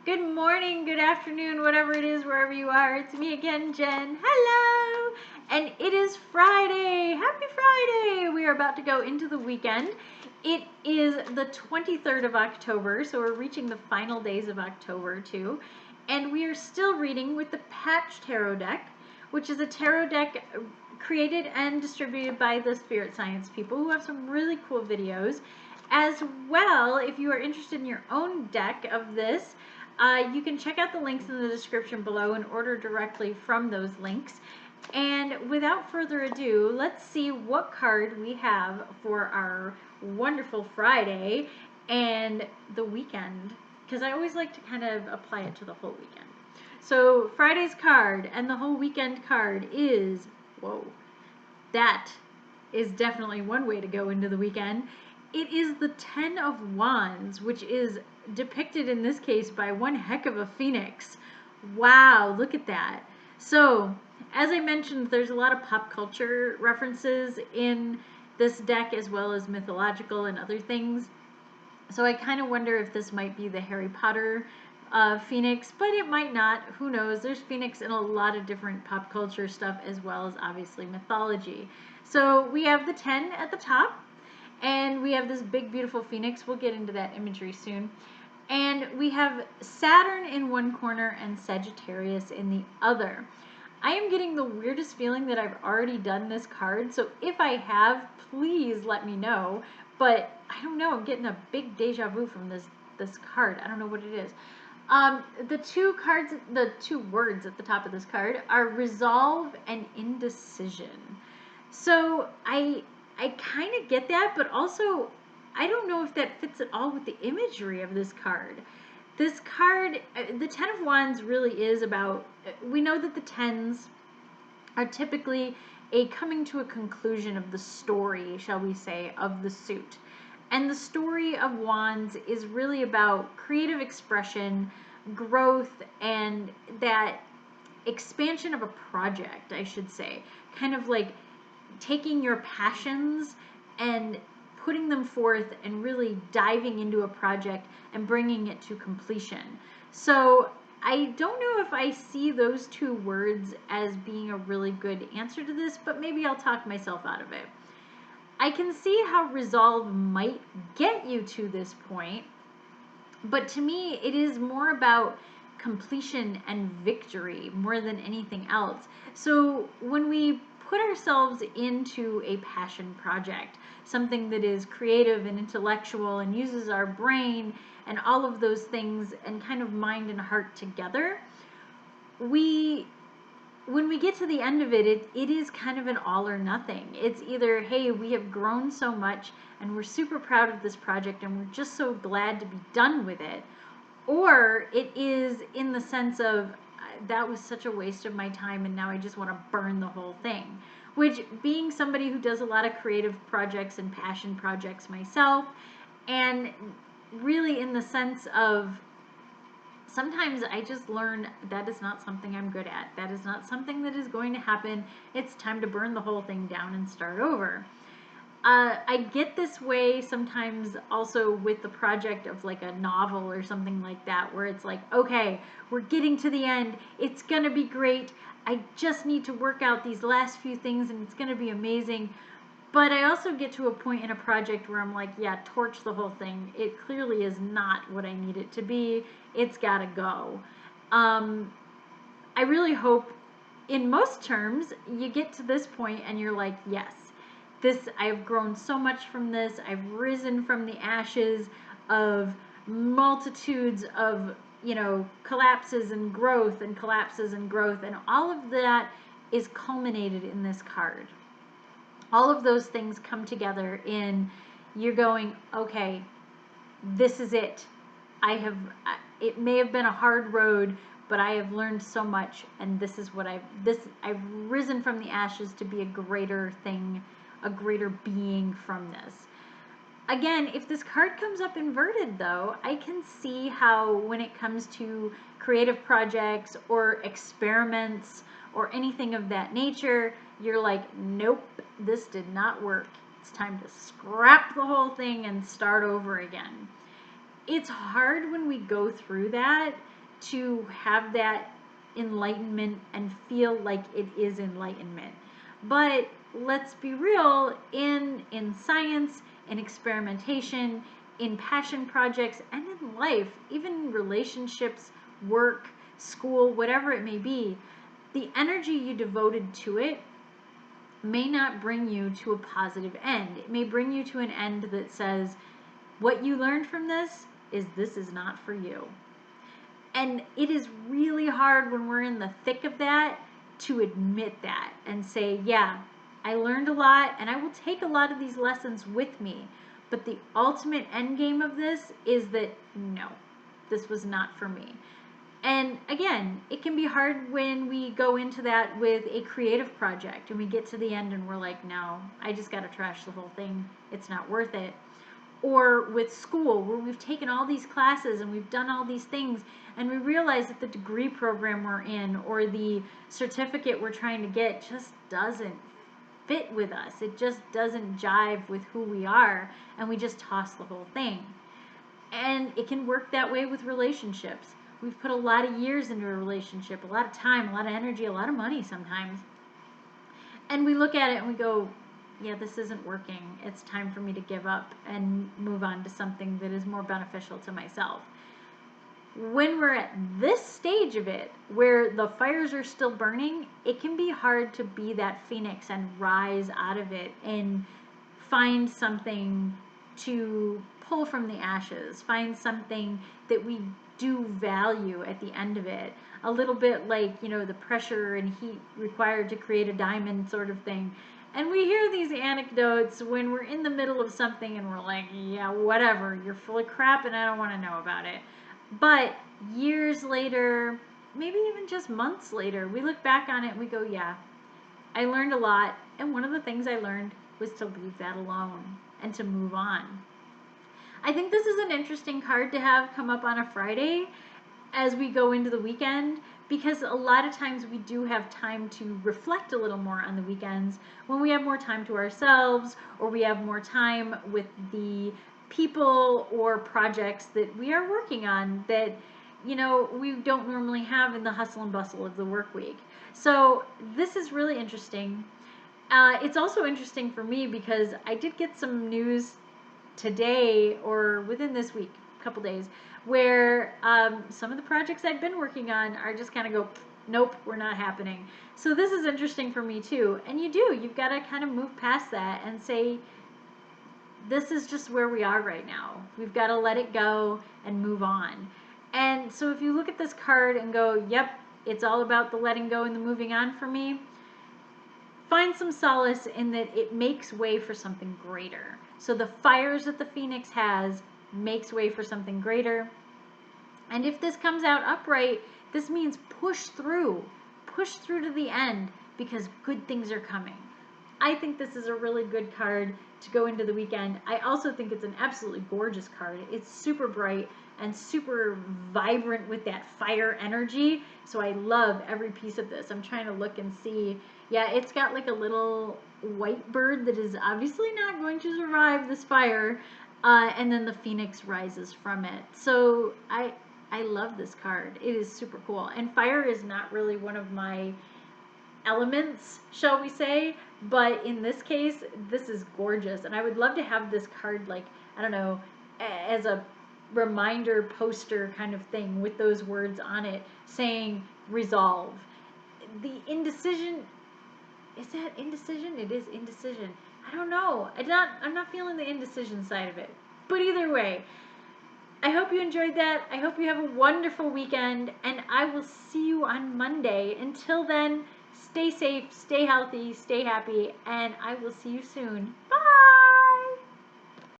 Good morning, good afternoon, whatever it is, wherever you are. It's me again, Jen. Hello! And it is Friday. Happy Friday! We are about to go into the weekend. It is the 23rd of October, so we're reaching the final days of October too. And we are still reading with the Patch Tarot deck, which is a tarot deck created and distributed by the Spirit Science people who have some really cool videos. As well, if you are interested in your own deck of this, you can check out the links in the description below and order directly from those links. And without further ado, let's see what card we have for our wonderful Friday and the weekend, because I always like to kind of apply it to the whole weekend. So Friday's card and the whole weekend card is, whoa, that is definitely one way to go into the weekend. It is the Ten of Wands, which is depicted in this case by one heck of a phoenix. Wow, look at that. So, as I mentioned, there's a lot of pop culture references in this deck as well as mythological and other things. So I kind of wonder if this might be the Harry Potter phoenix, but it might not. Who knows? There's phoenix in a lot of different pop culture stuff as well as obviously mythology. So we have the 10 at the top. And we have this big, beautiful phoenix. We'll get into that imagery soon. And we have Saturn in one corner and Sagittarius in the other. I am getting the weirdest feeling that I've already done this card. So if I have, please let me know. But I don't know. I'm getting a big deja vu from this card. I don't know what it is. The two words at the top of this card are resolve and indecision. So I kind of get that, but also I don't know if that fits at all with the imagery of this card. This card, the Ten of Wands really is about, we know that the tens are typically a coming to a conclusion of the story, shall we say, of the suit. And the story of Wands is really about creative expression, growth, and that expansion of a project, I should say. Kind of like taking your passions and putting them forth and really diving into a project and bringing it to completion. So I don't know if I see those two words as being a really good answer to this, but maybe I'll talk myself out of it. I can see how resolve might get you to this point, but to me it is more about completion and victory more than anything else. So when we put ourselves into a passion project, something that is creative and intellectual and uses our brain and all of those things and kind of mind and heart together, when we get to the end of it, it is kind of an all or nothing. It's either, hey, we have grown so much and we're super proud of this project and we're just so glad to be done with it, or it is in the sense of, that was such a waste of my time and now I just want to burn the whole thing. Which, being somebody who does a lot of creative projects and passion projects myself, and really in the sense of sometimes I just learn that is not something I'm good at. That is not something that is going to happen. It's time to burn the whole thing down and start over. I get this way sometimes also with the project of like a novel or something like that, where it's like, okay, we're getting to the end. It's going to be great. I just need to work out these last few things and it's going to be amazing. But I also get to a point in a project where I'm like, yeah, torch the whole thing. It clearly is not what I need it to be. It's got to go. I really hope in most terms you get to this point and you're like, yes, I've grown so much from this. I've risen from the ashes of multitudes of, collapses and growth and collapses and growth. And all of that is culminated in this card. All of those things come together in you're going, okay, this is it. It may have been a hard road, but I have learned so much, and this is what I've risen from the ashes to be a greater thing, a greater being from this. Again, if this card comes up inverted though, I can see how when it comes to creative projects or experiments or anything of that nature, you're like, nope, this did not work. It's time to scrap the whole thing and start over again. It's hard when we go through that to have that enlightenment and feel like it is enlightenment. But let's be real, in science, in experimentation, in passion projects, and in life, even relationships, work, school, whatever it may be, the energy you devoted to it may not bring you to a positive end. It may bring you to an end that says, what you learned from this is not for you. And it is really hard when we're in the thick of that to admit that and say, yeah, I learned a lot and I will take a lot of these lessons with me. But the ultimate end game of this is that, no, this was not for me. And again, it can be hard when we go into that with a creative project and we get to the end and we're like, no, I just got to trash the whole thing. It's not worth it. Or with school, where we've taken all these classes and we've done all these things and we realize that the degree program we're in or the certificate we're trying to get just doesn't fit with us. It just doesn't jive with who we are, and we just toss the whole thing. And it can work that way with relationships. We've put a lot of years into a relationship, a lot of time, a lot of energy, a lot of money sometimes. And we look at it and we go, yeah, this isn't working. It's time for me to give up and move on to something that is more beneficial to myself. When we're at this stage of it, where the fires are still burning, it can be hard to be that phoenix and rise out of it and find something to pull from the ashes, find something that we do value at the end of it. A little bit like, the pressure and heat required to create a diamond sort of thing. And we hear these anecdotes when we're in the middle of something and we're like, yeah, whatever, you're full of crap and I don't want to know about it. But years later, maybe even just months later, we look back on it and we go, yeah, I learned a lot. And one of the things I learned was to leave that alone and to move on. I think this is an interesting card to have come up on a Friday as we go into the weekend, because a lot of times we do have time to reflect a little more on the weekends when we have more time to ourselves, or we have more time with the people or projects that we are working on that we don't normally have in the hustle and bustle of the work week. So this is really interesting. It's also interesting for me because I did get some news today or within this week, a couple days, where some of the projects I've been working on are just kind of go, nope, we're not happening. So this is interesting for me too. And you've got to kind of move past that and say, this is just where we are right now. We've got to let it go and move on. And so if you look at this card and go, yep, it's all about the letting go and the moving on for me, find some solace in that it makes way for something greater. So the fires that the Phoenix has makes way for something greater. And if this comes out upright, this means push through to the end, because good things are coming. I think this is a really good card to go into the weekend. I also think it's an absolutely gorgeous card. It's super bright and super vibrant with that fire energy. So I love every piece of this. I'm trying to look and see. Yeah, it's got like a little white bird that is obviously not going to survive this fire. And then the Phoenix rises from it. So I love this card. It is super cool. And fire is not really one of my elements, shall we say, but in this case, this is gorgeous. And I would love to have this card, like, I don't know, as a reminder poster kind of thing with those words on it saying resolve. The indecision, is that indecision? It is indecision. I don't know. I'm not feeling the indecision side of it. But either way, I hope you enjoyed that. I hope you have a wonderful weekend, and I will see you on Monday. Until then, stay safe, stay healthy, stay happy, and I will see you soon. Bye!